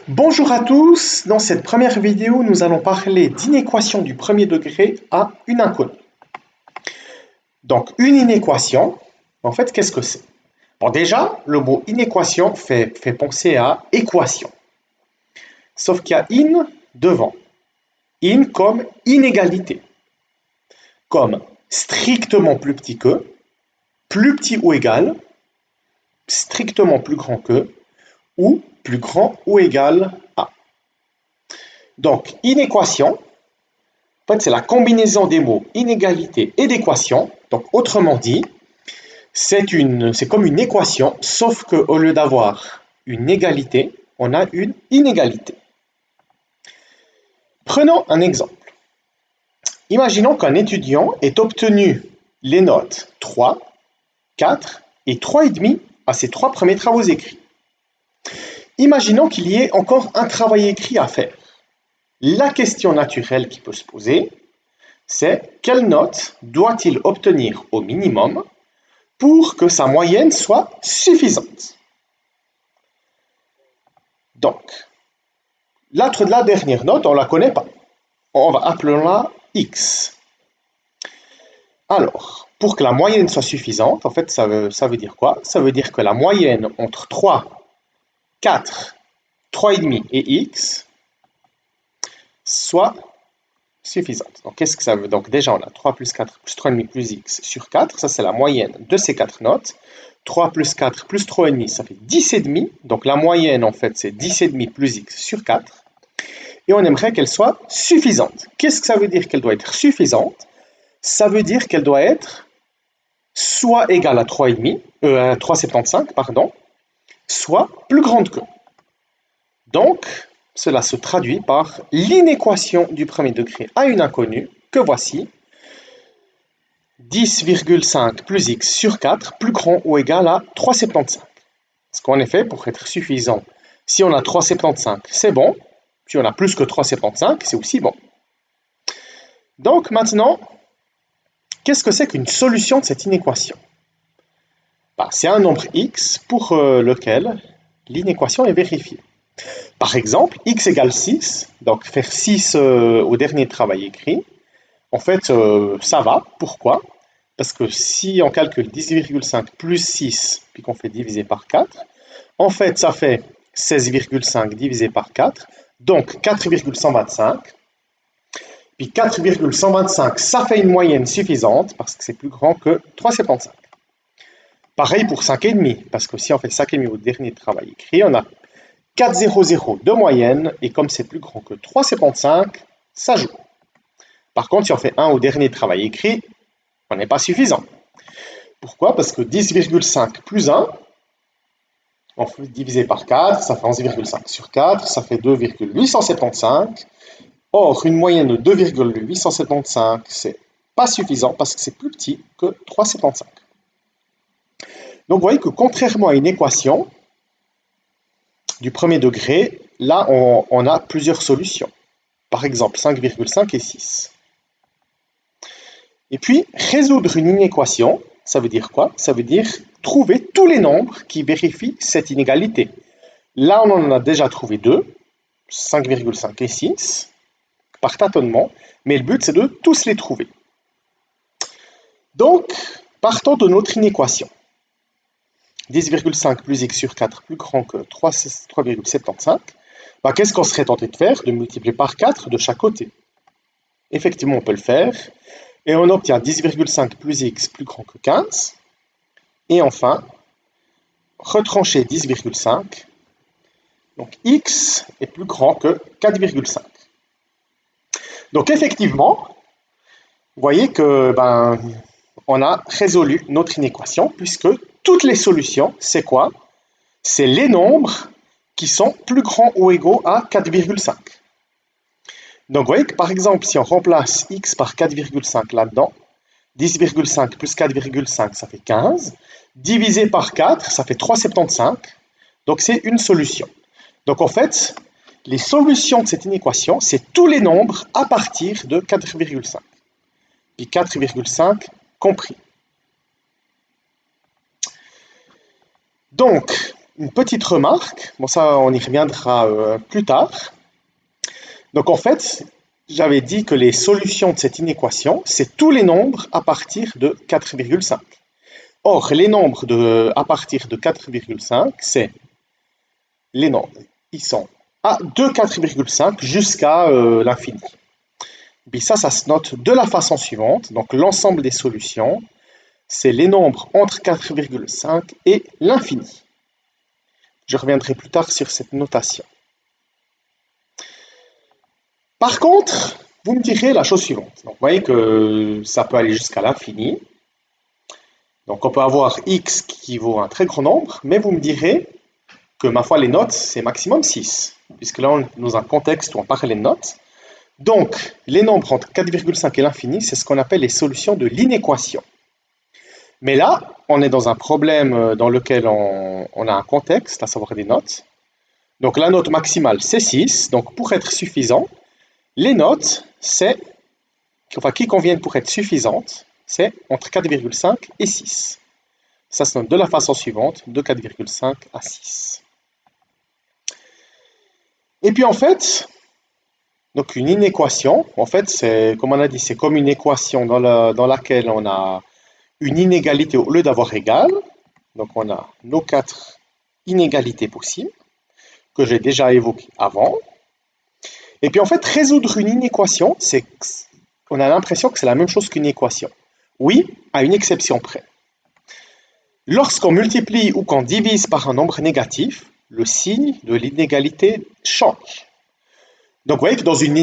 Bonjour à tous, dans cette première vidéo, nous allons parler d'inéquation du premier degré à une inconnue. Donc, une inéquation, en fait, qu'est-ce que c'est? Bon, déjà, le mot inéquation fait penser à équation. Sauf qu'il y a in devant. In comme inégalité. Comme strictement plus petit que, plus petit ou égal, strictement plus grand que, ou plus grand ou égal à. Donc, inéquation, en fait, c'est la combinaison des mots inégalité et d'équation. Donc, autrement dit, c'est comme une équation, sauf qu'au lieu d'avoir une égalité, on a une inégalité. Prenons un exemple. Imaginons qu'un étudiant ait obtenu les notes 3, 4 et 3,5 à ses 3 premiers travaux écrits. Imaginons qu'il y ait encore un travail écrit à faire. La question naturelle qui peut se poser, c'est quelle note doit-il obtenir au minimum pour que sa moyenne soit suffisante. Donc, la dernière note, on ne la connaît pas. On va appeler-la X. Alors, pour que la moyenne soit suffisante, en fait, ça veut dire quoi? Ça veut dire que la moyenne entre 3, 4, 3,5 et X soit suffisante. Donc, qu'est-ce que ça veut? Donc, déjà, on a 3 plus 4 plus 3,5 plus X sur 4. Ça, c'est la moyenne de ces 4 notes. 3 plus 4 plus 3,5, ça fait 10,5. Donc, la moyenne, en fait, c'est 10,5 plus X sur 4. Et on aimerait qu'elle soit suffisante. Qu'est-ce que ça veut dire qu'elle doit être suffisante? Ça veut dire qu'elle doit être soit égale à 3,75, pardon, soit plus grande que. Donc, cela se traduit par l'inéquation du premier degré à une inconnue, que voici. 10,5 plus x sur 4 plus grand ou égal à 3,75. Parce qu'en effet, pour être suffisant, si on a 3,75, c'est bon. Si on a plus que 3,75, c'est aussi bon. Donc maintenant, qu'est-ce que c'est qu'une solution de cette inéquation? C'est un nombre x pour lequel l'inéquation est vérifiée. Par exemple, x égale 6, donc faire 6 au dernier travail écrit, en fait, ça va. Pourquoi? Parce que si on calcule 10,5 plus 6, puis qu'on fait diviser par 4, en fait, ça fait 16,5 divisé par 4, donc 4,125. Puis 4,125, ça fait une moyenne suffisante, parce que c'est plus grand que 3,75. Pareil pour 5,5, parce que si on fait 5,5 au dernier travail écrit, on a 4,00 de moyenne, et comme c'est plus grand que 3,75, ça joue. Par contre, si on fait 1 au dernier travail écrit, on n'est pas suffisant. Pourquoi? Parce que 10,5 plus 1, on fait diviser par 4, ça fait 11,5 sur 4, ça fait 2,875. Or, une moyenne de 2,875, c'est pas suffisant parce que c'est plus petit que 3,75. Donc, vous voyez que contrairement à une équation du premier degré, là, on a plusieurs solutions. Par exemple, 5,5 et 6. Et puis, résoudre une inéquation, ça veut dire quoi? Ça veut dire trouver tous les nombres qui vérifient cette inégalité. Là, on en a déjà trouvé 2, 5,5 et 6, par tâtonnement, mais le but, c'est de tous les trouver. Donc, partons de notre inéquation. 10,5 plus x sur 4 plus grand que 3,75. Qu'est-ce qu'on serait tenté de faire? De multiplier par 4 de chaque côté. Effectivement, on peut le faire. Et on obtient 10,5 plus x plus grand que 15. Et enfin, retrancher 10,5. Donc x est plus grand que 4,5. Donc effectivement, vous voyez que on a résolu notre inéquation, puisque toutes les solutions, c'est quoi? C'est les nombres qui sont plus grands ou égaux à 4,5. Donc vous voyez que par exemple, si on remplace x par 4,5 là-dedans, 10,5 plus 4,5, ça fait 15. Divisé par 4, ça fait 3,75. Donc c'est une solution. Donc en fait, les solutions de cette inéquation, c'est tous les nombres à partir de 4,5. Puis 4,5 compris. Donc, une petite remarque, bon ça on y reviendra plus tard. Donc en fait, j'avais dit que les solutions de cette inéquation, c'est tous les nombres à partir de 4,5. Or, les nombres à partir de 4,5, c'est les nombres, ils sont de 4,5 jusqu'à l'infini. Puis ça se note de la façon suivante. Donc l'ensemble des solutions, c'est les nombres entre 4,5 et l'infini. Je reviendrai plus tard sur cette notation. Par contre, vous me direz la chose suivante. Donc, vous voyez que ça peut aller jusqu'à l'infini. Donc on peut avoir x qui vaut un très grand nombre, mais vous me direz que ma foi les notes c'est maximum 6, puisque là on est dans un contexte où on parle les notes. Donc les nombres entre 4,5 et l'infini, c'est ce qu'on appelle les solutions de l'inéquation. Mais là, on est dans un problème dans lequel on a un contexte, à savoir des notes. Donc la note maximale c'est 6, donc pour être suffisant, les notes qui conviennent pour être suffisantes, c'est entre 4,5 et 6. Ça se note de la façon suivante, de 4,5 à 6. Et puis en fait, donc une inéquation, en fait, c'est, comme on a dit, c'est comme une équation dans laquelle on a une inégalité au lieu d'avoir égal. Donc on a nos 4 inégalités possibles, que j'ai déjà évoquées avant. Et puis en fait, résoudre une inéquation, on a l'impression que c'est la même chose qu'une équation. Oui, à une exception près. Lorsqu'on multiplie ou qu'on divise par un nombre négatif, le signe de l'inégalité change. Donc vous voyez que dans une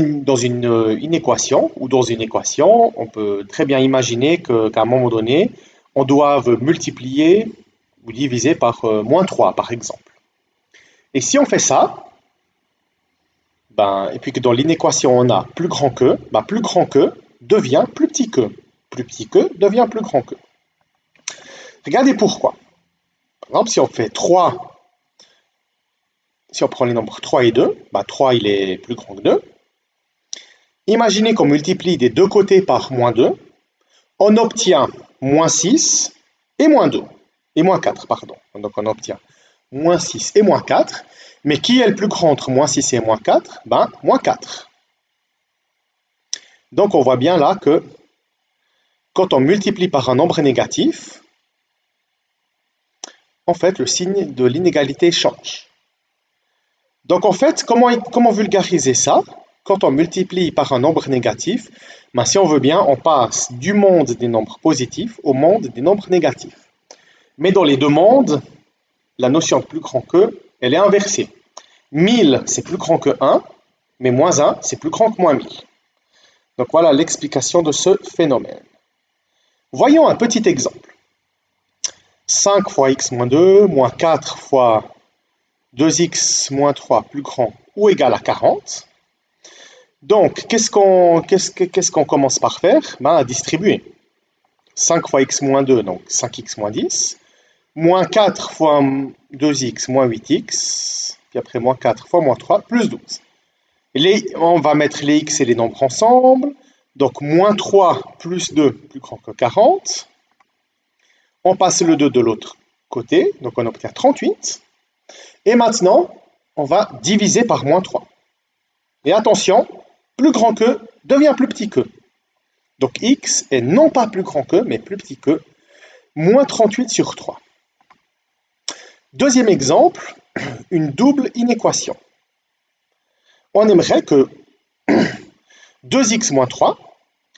inéquation, ou dans une équation, on peut très bien imaginer qu'à un moment donné, on doive multiplier ou diviser par moins 3, par exemple. Et si on fait ça, et puis que dans l'inéquation on a plus grand que, plus grand que devient plus petit que. Plus petit que devient plus grand que. Regardez pourquoi. Par exemple, si on fait 3, si on prend les nombres 3 et 2, 3 il est plus grand que 2. Imaginez qu'on multiplie des deux côtés par moins 2, on obtient moins 6 et moins 2, et moins 4, pardon. Donc on obtient moins 6 et moins 4, mais qui est le plus grand entre moins 6 et moins 4 ? Moins 4. Donc on voit bien là que quand on multiplie par un nombre négatif, en fait le signe de l'inégalité change. Donc en fait, comment vulgariser ça ? Quand on multiplie par un nombre négatif, si on veut bien, on passe du monde des nombres positifs au monde des nombres négatifs. Mais dans les deux mondes, la notion de plus grand que, elle est inversée. 1000, c'est plus grand que 1, mais moins 1, c'est plus grand que moins 1000. Donc voilà l'explication de ce phénomène. Voyons un petit exemple. 5 fois x moins 2, moins 4 fois 2x moins 3 plus grand ou égal à 40. Donc, qu'est-ce qu'on commence par faire ? À distribuer. 5 fois x moins 2, donc 5x moins 10. Moins 4 fois 2x moins 8x. Puis après, moins 4 fois moins 3, plus 12. On va mettre les x et les nombres ensemble. Donc, moins 3 plus 2, plus grand que 40. On passe le 2 de l'autre côté, donc on obtient 38. Et maintenant, on va diviser par moins 3. Et attention, plus grand que devient plus petit que. Donc x est non pas plus grand que, mais plus petit que, moins 38 sur 3. Deuxième exemple, une double inéquation. On aimerait que 2x moins 3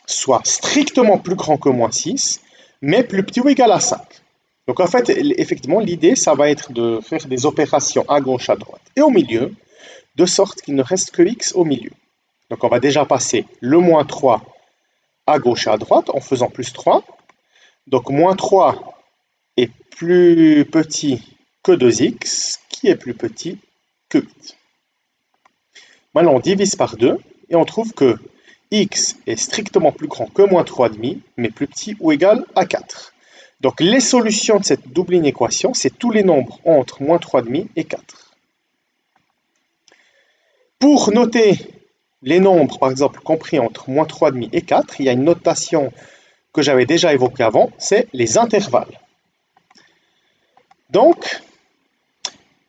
soit strictement plus grand que moins 6, mais plus petit ou égal à 5. Donc en fait, effectivement, l'idée, ça va être de faire des opérations à gauche, à droite et au milieu, de sorte qu'il ne reste que x au milieu. Donc on va déjà passer le moins 3 à gauche et à droite en faisant plus 3. Donc moins 3 est plus petit que 2x, qui est plus petit que 8. Maintenant on divise par 2 et on trouve que x est strictement plus grand que moins 3,5, mais plus petit ou égal à 4. Donc les solutions de cette double inéquation, c'est tous les nombres entre moins 3,5 et 4. Pour noter les nombres, par exemple, compris entre moins 3,5 et 4, il y a une notation que j'avais déjà évoquée avant, c'est les intervalles. Donc,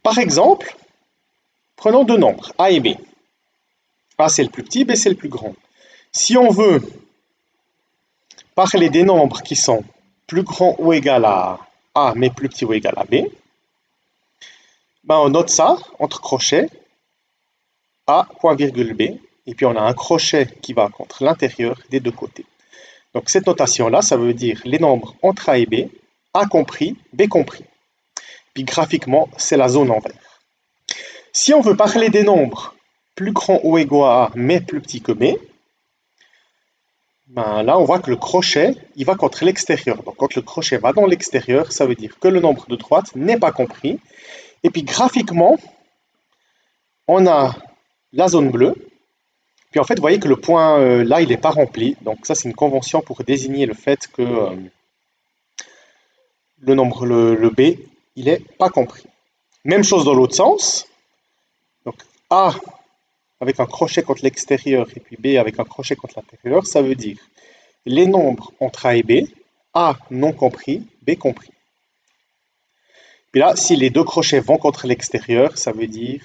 Par exemple, prenons deux nombres, A et B. A c'est le plus petit, B c'est le plus grand. Si on veut parler des nombres qui sont plus grands ou égal à A, mais plus petit ou égal à B, ben on note ça entre crochets, A, point virgule B, et puis on a un crochet qui va contre l'intérieur des deux côtés. Donc cette notation-là, ça veut dire les nombres entre A et B, A compris, B compris. Puis graphiquement, c'est la zone en vert. Si on veut parler des nombres plus grands ou égaux à A, mais plus petits que B, ben là, on voit que le crochet, il va contre l'extérieur. Donc, quand le crochet va dans l'extérieur, ça veut dire que le nombre de droite n'est pas compris. Et puis, graphiquement, on a la zone bleue. Puis, en fait, vous voyez que le point là, il n'est pas rempli. Donc, ça, c'est une convention pour désigner le fait que le nombre, le B, il n'est pas compris. Même chose dans l'autre sens. Donc, A avec un crochet contre l'extérieur et puis B avec un crochet contre l'intérieur, ça veut dire les nombres entre A et B, A non compris, B compris. Puis là, si les deux crochets vont contre l'extérieur, ça veut dire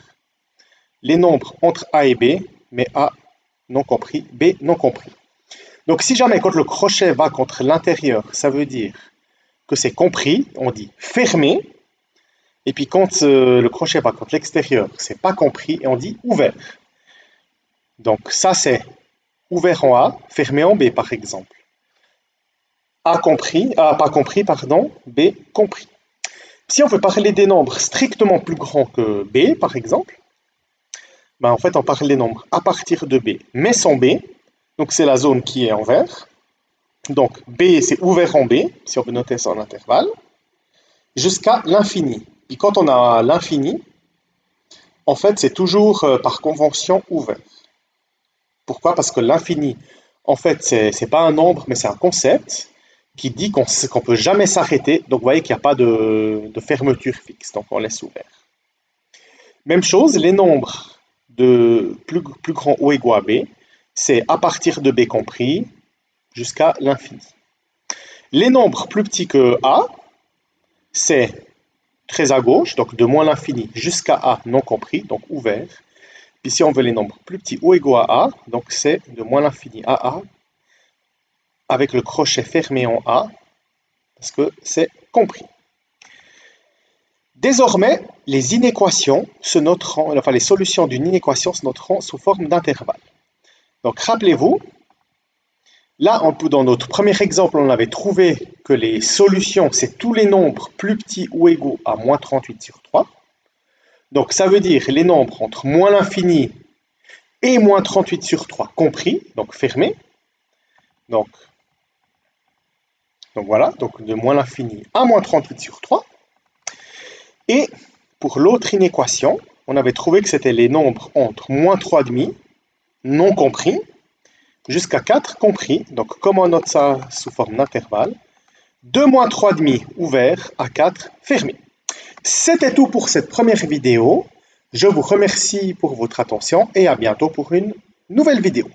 les nombres entre A et B, mais A non compris, B non compris. Donc si jamais quand le crochet va contre l'intérieur, ça veut dire que c'est compris, on dit fermé. Et puis quand le crochet va contre l'extérieur, c'est pas compris et on dit ouvert. Donc ça c'est ouvert en A, fermé en B par exemple. A compris, A pas compris, pardon, B compris. Si on veut parler des nombres strictement plus grands que B par exemple, ben en fait on parle des nombres à partir de B, mais sans B, donc c'est la zone qui est en vert. Donc B c'est ouvert en B, si on veut noter ça en intervalle, jusqu'à l'infini. Et quand on a l'infini, en fait c'est toujours par convention ouvert. Pourquoi? Parce que l'infini, en fait, c'est pas un nombre, mais c'est un concept qui dit qu'on ne peut jamais s'arrêter. Donc, vous voyez qu'il n'y a pas de fermeture fixe. Donc, on laisse ouvert. Même chose, les nombres de plus grand ou égaux à B, c'est à partir de B compris jusqu'à l'infini. Les nombres plus petits que A, c'est très à gauche, donc de moins l'infini jusqu'à A non compris, donc ouvert. Puis si on veut les nombres plus petits ou égaux à A, donc c'est de moins l'infini à A, avec le crochet fermé en A, parce que c'est compris. Désormais, les inéquations se noteront, enfin les solutions d'une inéquation se noteront sous forme d'intervalle. Donc rappelez-vous, là dans notre premier exemple, on avait trouvé que les solutions, c'est tous les nombres plus petits ou égaux à moins 38 sur 3. Donc ça veut dire les nombres entre moins l'infini et moins 38 sur 3 compris, donc fermés. Donc voilà, donc de moins l'infini à moins 38 sur 3. Et pour l'autre inéquation, on avait trouvé que c'était les nombres entre moins 3,5 non compris jusqu'à 4 compris. Donc comme on note ça sous forme d'intervalle, de moins 3,5 ouvert à 4 fermé. C'était tout pour cette première vidéo. Je vous remercie pour votre attention et à bientôt pour une nouvelle vidéo.